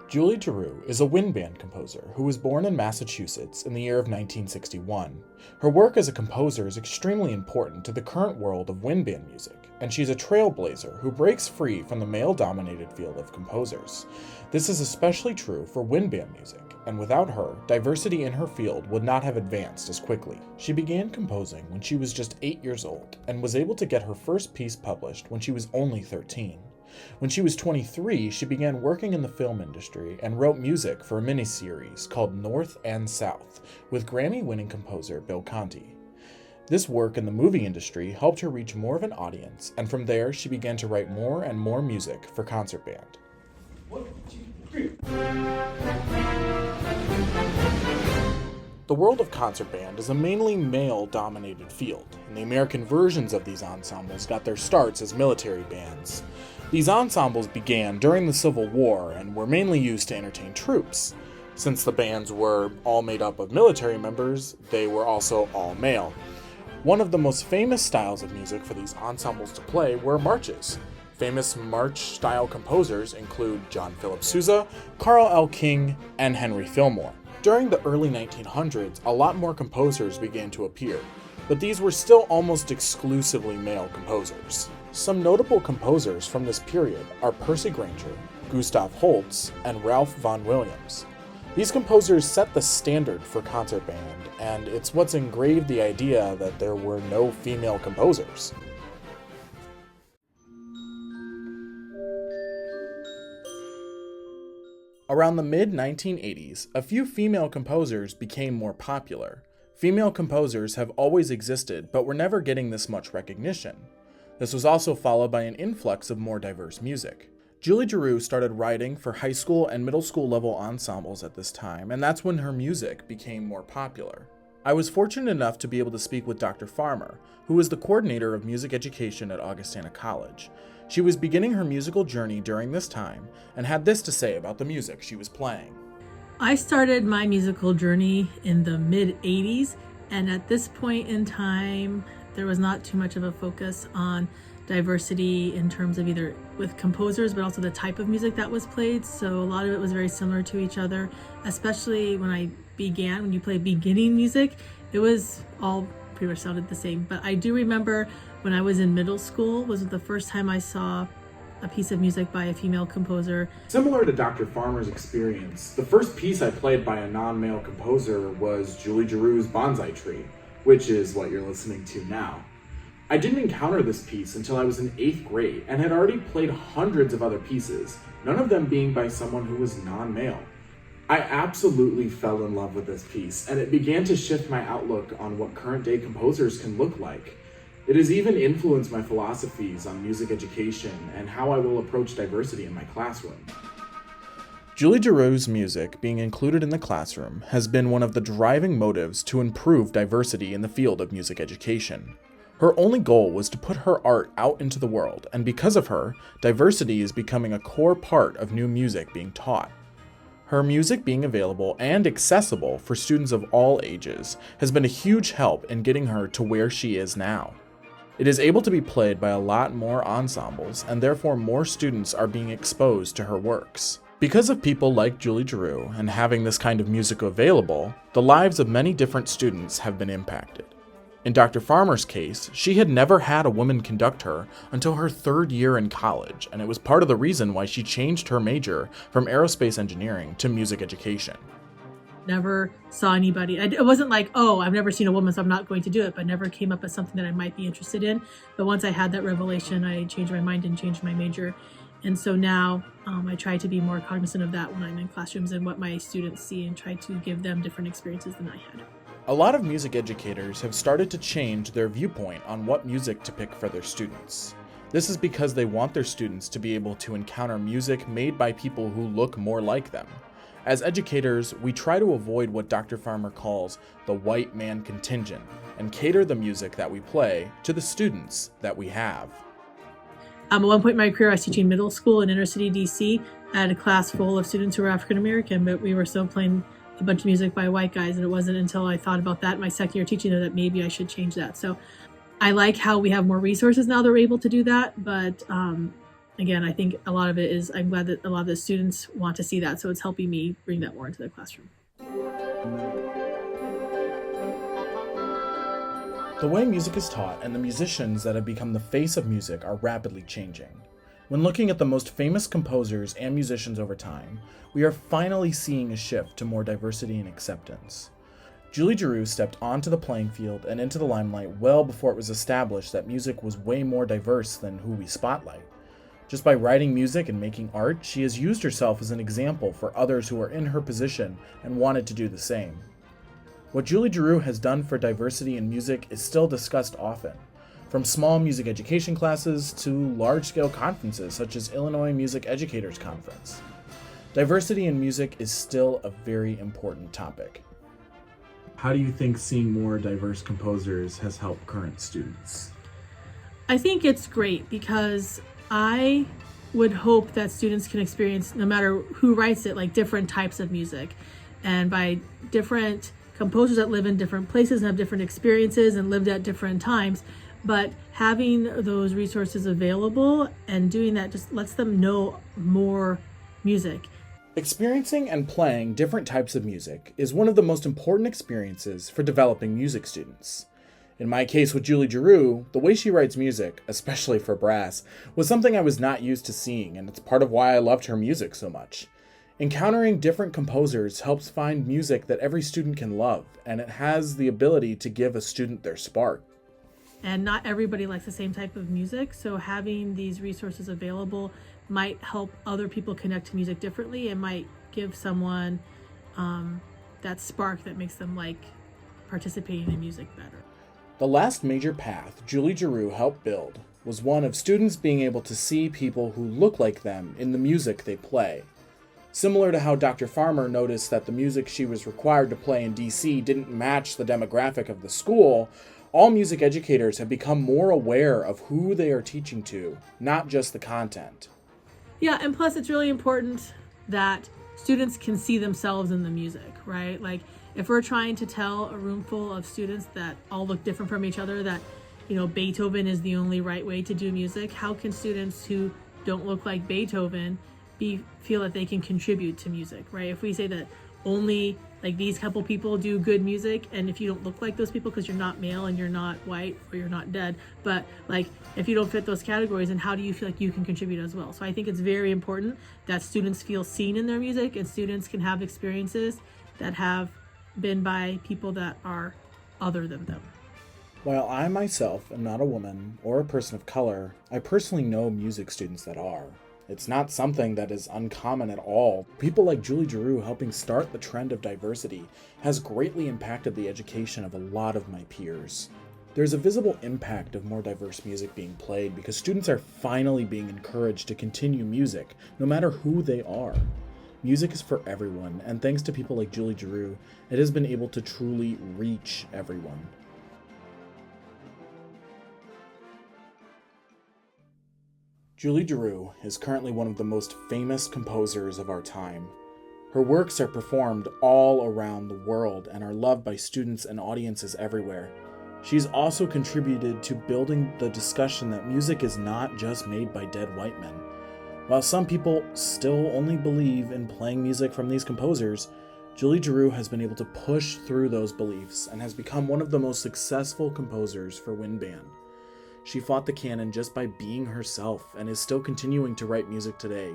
Julie Giroux is a wind band composer who was born in Massachusetts in the year of 1961. Her work as a composer is extremely important to the current world of wind band music, and she's a trailblazer who breaks free from the male-dominated field of composers. This is especially true for wind band music, and without her, diversity in her field would not have advanced as quickly. She began composing when she was just 8 years old, and was able to get her first piece published when she was only 13. When she was 23, she began working in the film industry and wrote music for a miniseries called North and South with Grammy-winning composer Bill Conti. This work in the movie industry helped her reach more of an audience, and from there she began to write more and more music for concert band. 1, 2, 3. The world of concert band is a mainly male-dominated field, and the American versions of these ensembles got their starts as military bands. These ensembles began during the Civil War and were mainly used to entertain troops. Since the bands were all made up of military members, they were also all male. One of the most famous styles of music for these ensembles to play were marches. Famous march-style composers include John Philip Sousa, Carl L. King, and Henry Fillmore. During the early 1900s, a lot more composers began to appear, but these were still almost exclusively male composers. Some notable composers from this period are Percy Grainger, Gustav Holst, and Ralph Vaughan Williams. These composers set the standard for concert band, and it's what's engraved the idea that there were no female composers. Around the mid-1980s, a few female composers became more popular. Female composers have always existed, but were never getting this much recognition. This was also followed by an influx of more diverse music. Julie Giroux started writing for high school and middle school level ensembles at this time, and that's when her music became more popular. I was fortunate enough to be able to speak with Dr. Farmer, who was the coordinator of music education at Augustana College. She was beginning her musical journey during this time, and had this to say about the music she was playing. I started my musical journey in the mid-'80s, and at this point in time, there was not too much of a focus on diversity in terms of either with composers, but also the type of music that was played. So a lot of it was very similar to each other, especially when I began. When you play beginning music, it was all pretty much sounded the same. But I do remember when I was in middle school was the first time I saw a piece of music by a female composer. Similar to Dr. Farmer's experience, the first piece I played by a non-male composer was Julie Giroux's Bonsai Tree, which is what you're listening to now. I didn't encounter this piece until I was in 8th grade and had already played hundreds of other pieces, none of them being by someone who was non-male. I absolutely fell in love with this piece, and it began to shift my outlook on what current-day composers can look like. It has even influenced my philosophies on music education and how I will approach diversity in my classroom. Julie Giroux's music being included in the classroom has been one of the driving motives to improve diversity in the field of music education. Her only goal was to put her art out into the world, and because of her, diversity is becoming a core part of new music being taught. Her music being available and accessible for students of all ages has been a huge help in getting her to where she is now. It is able to be played by a lot more ensembles, and therefore more students are being exposed to her works. Because of people like Julie Giroux and having this kind of music available, the lives of many different students have been impacted. In Dr. Farmer's case, she had never had a woman conduct her until her 3rd year in college, and it was part of the reason why she changed her major from aerospace engineering to music education. Never saw anybody. It wasn't like, oh, I've never seen a woman, so I'm not going to do it, but never came up as something that I might be interested in. But once I had that revelation, I changed my mind and changed my major. And so now I try to be more cognizant of that when I'm in classrooms and what my students see, and try to give them different experiences than I had. A lot of music educators have started to change their viewpoint on what music to pick for their students. This is because they want their students to be able to encounter music made by people who look more like them. As educators, we try to avoid what Dr. Farmer calls the white man contingent and cater the music that we play to the students that we have. At one point in my career, I was teaching middle school in inner city DC. I had a class full of students who were African American, but we were still playing a bunch of music by white guys, and it wasn't until I thought about that my second year teaching there that maybe I should change that. So I like how we have more resources now that we're able to do that, but again, I think a lot of it is, I'm glad that a lot of the students want to see that, so it's helping me bring that more into the classroom. The way music is taught and the musicians that have become the face of music are rapidly changing. When looking at the most famous composers and musicians over time, we are finally seeing a shift to more diversity and acceptance. Julie Giroux stepped onto the playing field and into the limelight well before it was established that music was way more diverse than who we spotlight. Just by writing music and making art, she has used herself as an example for others who are in her position and wanted to do the same. What Julie Giroux has done for diversity in music is still discussed often, from small music education classes to large-scale conferences such as Illinois Music Educators Conference. Diversity in music is still a very important topic. How do you think seeing more diverse composers has helped current students? I think it's great because I would hope that students can experience, no matter who writes it, like different types of music, and by different composers that live in different places and have different experiences and lived at different times. But having those resources available and doing that just lets them know more music. Experiencing and playing different types of music is one of the most important experiences for developing music students. In my case with Julie Giroux, the way she writes music, especially for brass, was something I was not used to seeing, and it's part of why I loved her music so much. Encountering different composers helps find music that every student can love, and it has the ability to give a student their spark. And not everybody likes the same type of music, so having these resources available might help other people connect to music differently. It might give someone that spark that makes them like participating in music better. The last major path Julie Giroux helped build was one of students being able to see people who look like them in the music they play. Similar to how Dr. Farmer noticed that the music she was required to play in DC didn't match the demographic of the school, all music educators have become more aware of who they are teaching to, not just the content. Yeah, and plus it's really important that students can see themselves in the music, right? Like if we're trying to tell a room full of students that all look different from each other, that, Beethoven is the only right way to do music, how can students who don't look like Beethoven feel that they can contribute to music, right? If we say that only like these couple people do good music, and if you don't look like those people because you're not male and you're not white or you're not dead, but like if you don't fit those categories, then how do you feel like you can contribute as well? So I think it's very important that students feel seen in their music, and students can have experiences that have been by people that are other than them. While I myself am not a woman or a person of color, I personally know music students that are. It's not something that is uncommon at all. People like Julie Giroux helping start the trend of diversity has greatly impacted the education of a lot of my peers. There's a visible impact of more diverse music being played because students are finally being encouraged to continue music, no matter who they are. Music is for everyone, and thanks to people like Julie Giroux, it has been able to truly reach everyone. Julie Giroux is currently one of the most famous composers of our time. Her works are performed all around the world and are loved by students and audiences everywhere. She's also contributed to building the discussion that music is not just made by dead white men. While some people still only believe in playing music from these composers, Julie Giroux has been able to push through those beliefs and has become one of the most successful composers for wind band. She fought the Canon just by being herself and is still continuing to write music today.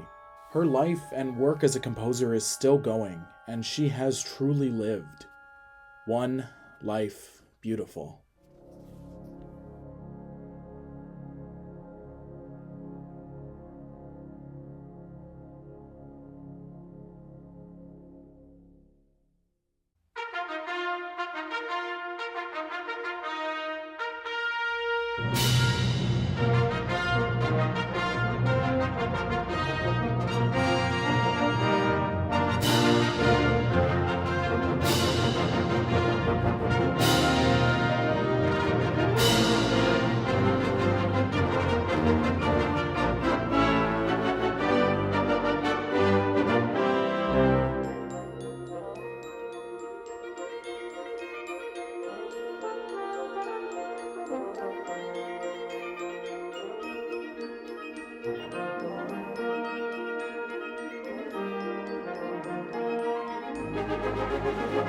Her life and work as a composer is still going, and she has truly lived. One life beautiful. you.